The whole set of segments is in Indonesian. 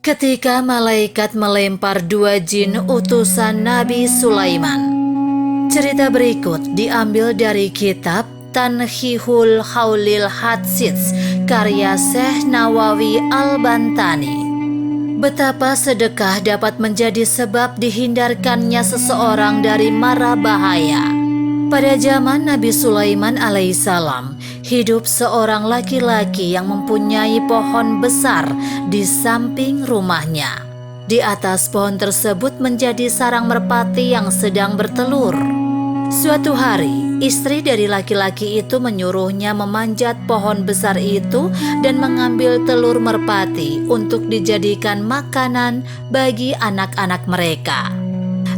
Ketika malaikat melempar dua jin utusan Nabi Sulaiman. Cerita berikut diambil dari kitab Tanhihul Haulil Hadsits karya Syekh Nawawi Al-Bantani. Betapa sedekah dapat menjadi sebab dihindarkannya seseorang dari mara bahaya. Pada zaman Nabi Sulaiman alaihissalam, hidup seorang laki-laki yang mempunyai pohon besar di samping rumahnya. Di atas pohon tersebut menjadi sarang merpati yang sedang bertelur. Suatu hari, istri dari laki-laki itu menyuruhnya memanjat pohon besar itu dan mengambil telur merpati untuk dijadikan makanan bagi anak-anak mereka.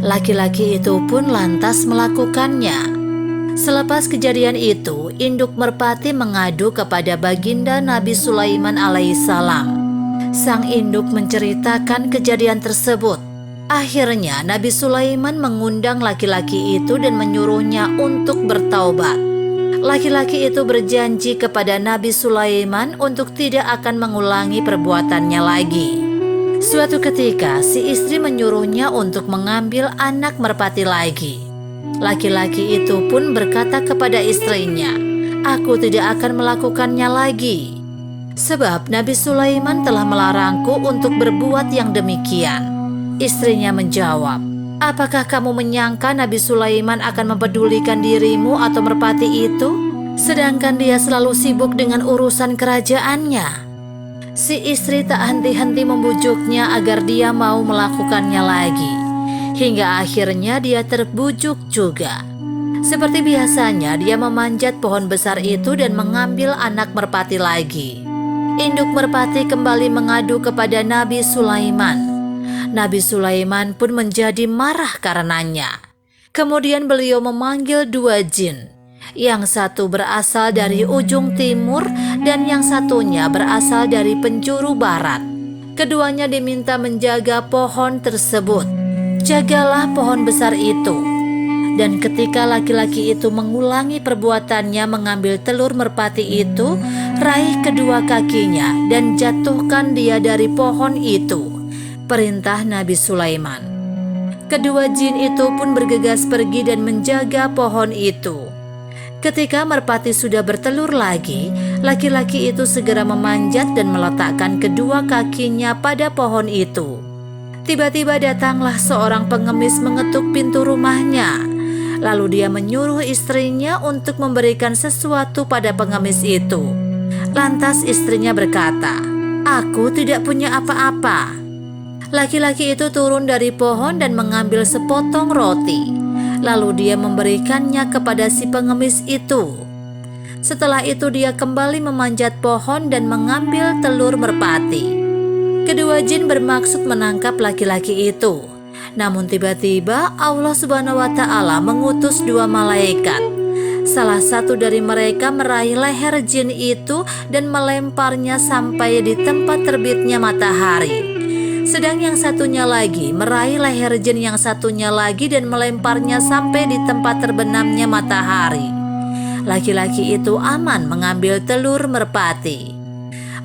Laki-laki itu pun lantas melakukannya. Selepas kejadian itu, induk merpati mengadu kepada baginda Nabi Sulaiman alaihissalam. Sang induk menceritakan kejadian tersebut. Akhirnya Nabi Sulaiman mengundang laki-laki itu dan menyuruhnya untuk bertaubat. Laki-laki itu berjanji kepada Nabi Sulaiman untuk tidak akan mengulangi perbuatannya lagi. Suatu ketika si istri menyuruhnya untuk mengambil anak merpati lagi. Laki-laki itu pun berkata kepada istrinya, "Aku tidak akan melakukannya lagi, sebab Nabi Sulaiman telah melarangku untuk berbuat yang demikian." Istrinya menjawab, "Apakah kamu menyangka Nabi Sulaiman akan mempedulikan dirimu atau merpati itu? Sedangkan dia selalu sibuk dengan urusan kerajaannya." Si istri tak henti-henti membujuknya agar dia mau melakukannya lagi. Hingga akhirnya dia terbujuk juga. Seperti biasanya dia memanjat pohon besar itu dan mengambil anak merpati lagi. Induk merpati kembali mengadu kepada Nabi Sulaiman. Nabi Sulaiman pun menjadi marah karenanya. Kemudian beliau memanggil dua jin. Yang satu berasal dari ujung timur dan yang satunya berasal dari penjuru barat. Keduanya diminta menjaga pohon tersebut. Jagalah pohon besar itu. Dan ketika laki-laki itu mengulangi perbuatannya mengambil telur merpati itu, raih kedua kakinya dan jatuhkan dia dari pohon itu. Perintah Nabi Sulaiman. Kedua jin itu pun bergegas pergi dan menjaga pohon itu. Ketika merpati sudah bertelur lagi, laki-laki itu segera memanjat dan meletakkan kedua kakinya pada pohon itu. Tiba-tiba datanglah seorang pengemis mengetuk pintu rumahnya. Lalu dia menyuruh istrinya untuk memberikan sesuatu pada pengemis itu. Lantas istrinya berkata, "Aku tidak punya apa-apa." Laki-laki itu turun dari pohon dan mengambil sepotong roti. Lalu dia memberikannya kepada si pengemis itu. Setelah itu dia kembali memanjat pohon dan mengambil telur merpati. Kedua jin bermaksud menangkap laki-laki itu. Namun tiba-tiba Allah Subhanahu wa Ta'ala mengutus dua malaikat. Salah satu dari mereka meraih leher jin itu dan melemparnya sampai di tempat terbitnya matahari. Sedang yang satunya lagi meraih leher jin yang satunya lagi dan melemparnya sampai di tempat terbenamnya matahari. Laki-laki itu aman mengambil telur merpati.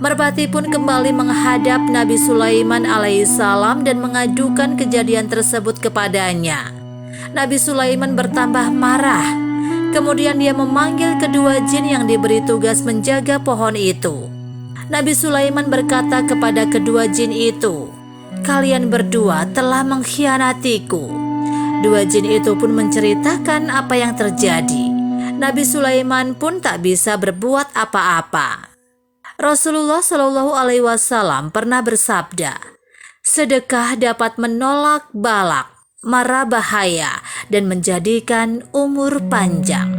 Merpati pun kembali menghadap Nabi Sulaiman alaihissalam dan mengadukan kejadian tersebut kepadanya. Nabi Sulaiman bertambah marah. Kemudian dia memanggil kedua jin yang diberi tugas menjaga pohon itu. Nabi Sulaiman berkata kepada kedua jin itu, "Kalian berdua telah mengkhianatiku." Dua jin itu pun menceritakan apa yang terjadi. Nabi Sulaiman pun tak bisa berbuat apa-apa. Rasulullah Shallallahu Alaihi Wasallam pernah bersabda, "Sedekah dapat menolak balak, mara bahaya, dan menjadikan umur panjang."